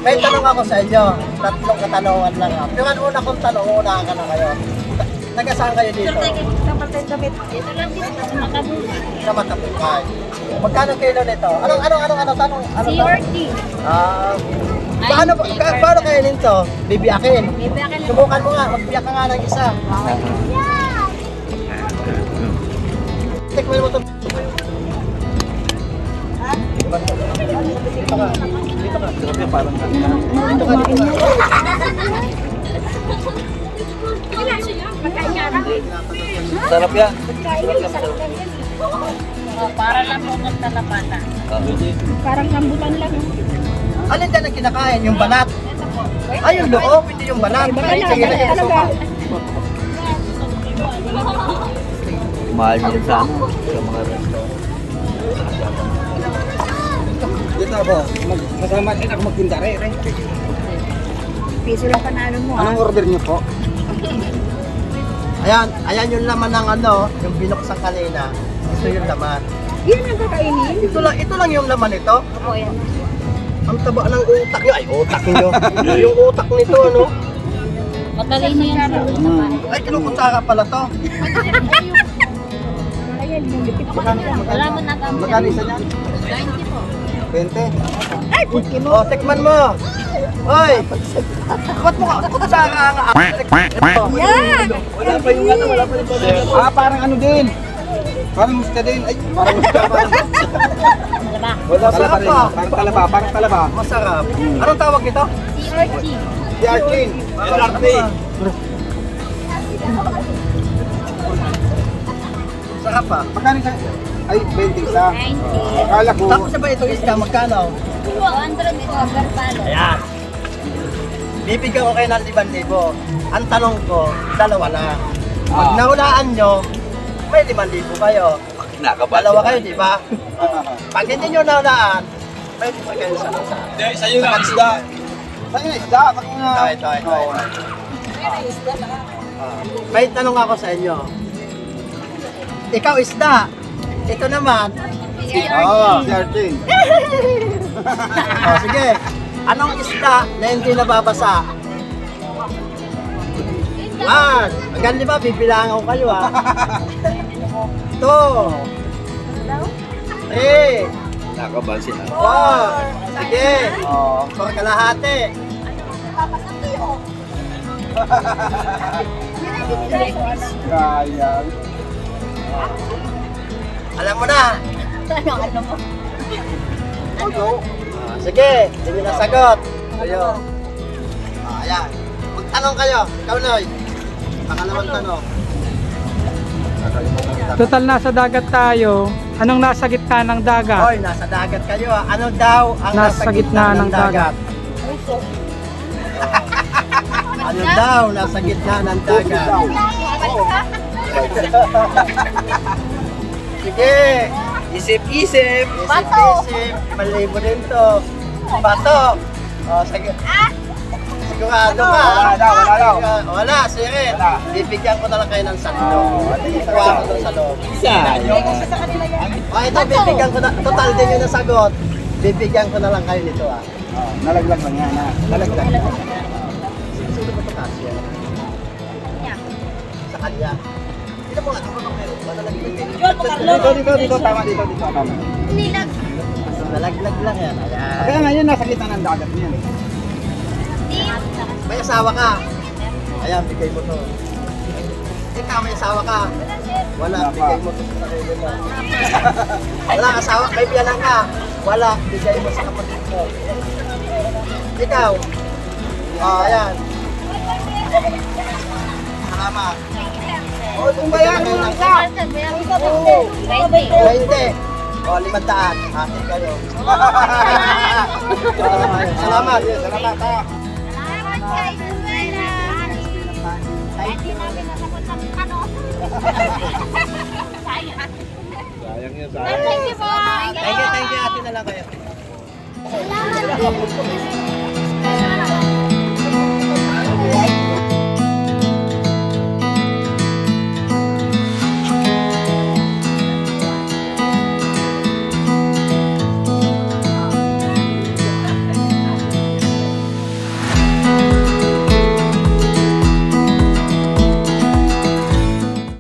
May tanong ako sa inyo. Tatlong katanungan lang. Yung una kong tanong, unahan ka na kayo. Taga-saan kayo dito? Dito lang dito sa Makabuhay. Sa Matapukay. Magkano kilo nito? Anong tanong? CRT. Paano kayo nito? Bibiyakin. Bibiyakin lang. Subukan mo nga, magbiyak ka nga ng isa. Tikman mo ito. Dito ka. Grabe, parang dito ka. Sarap yan. Para lang po ng talapatan. Parang rambutan lang. Alin dyan ang kinakain? Yung balat? Ay, yung loob, hindi yung balat. Sige na yung suka. Mahal yun sa ano, sa mga restaurant. Dito ako, kasama din ako magtindare. Piso lang panalo mo Anong order niyo po? Ayan yung laman ng yung binuksan kanina. Ito yung laman. Yan ang kakainin. Ito lang yung laman nito. Opo, yan. Ang taba ng utak nyo. Ay, utak nyo. Yung utak nito, Matalino yan sa Ay, kinukutsara pala to. Ayan, yung lipit pa kanila. Wala mo na kami. Magkano isa niyan? 20 po. 20. Ay, puti mo. O, tikman mo. Oy! Ba't mo kutsara nga? Yan! Wala pa yung wala pa yung Parang ano din. Parang musta din. Ay, parang musta. Diba? Wala Sarap rin. pa. Parang talaba. Masarap. Anong tawag ito? CRT. Si Arkin. Sarap pa. Magkano isa? Ay, 20 isa. 90. Akala ko. Tapos na ba ito isda? Magkano? 200 ito, per palo. Ayan. Bibigyan ko kayo ng 5,000. Ang tanong ko, dalawa lang. Pag nahulaan nyo, may 5,000 kayo. Nakabal. Dalawa kayo, di ba? Pag hindi nyo nahulaan, may 5 kayo sa isa. Sa'yo na isda. Sa'yo na isda. Ito. May tanong ako sa inyo. Ikaw isda. Ito naman. Oo, si Arkin. Sige. Anong isda na hindi nababasa? Hanggang 5, bibilangan ko kayo ha. 2, 3, Nakabal sila. 4. Sige. For kalahati. Kaya. Alam mo na. Ano mo? Sige, hindi na sagot. Kayo. Ayan. Magtanong kayo. Ikaw, Noy. Pakalawang tanong. Total nasa dagat tayo. Anong nasa gitna ng dagat? Hoy, nasa dagat kayo ha. Ano daw ang Nasa gitna ng dagat? Ano daw nasa gitna ng dagat? Sige. Isip-isip. Isip-isip. Malibo din to. Bato. Sige. Sigurado ka. Wala daw. Wala, sige. Bibigyan ko na lang kayo ng salo. Kuha ko doon sa loob. Isa. Ito bibigyan ko na. Total din yung nasagot. Bibigyan ko na lang kayo nito ah. Nalaglag lang yan. Nalaglag. Sino ba ito kasi? Sa kanya. Sino mo nga, tumunong kayo. Dito. Tama dito. Tama. Nalaglag lang yan. Ayan. Kaya ngayon, nasa gitna ng dagat niyan. May asawa ka. Ayan, bigay mo to. Ikaw, may asawa ka. Wala, bigay mo to sa sarili mo. Wala asawa, may biyanan ka. Wala, bigay mo sa kapatid mo. Ikaw. Ayan. Salamat. Kung bayaran lang ka. 20. 500. Atin kayo. Salamat. Salamat ha. Sayang yun, Thank you po. Thank you. Atin na lang kayo. Salamat po.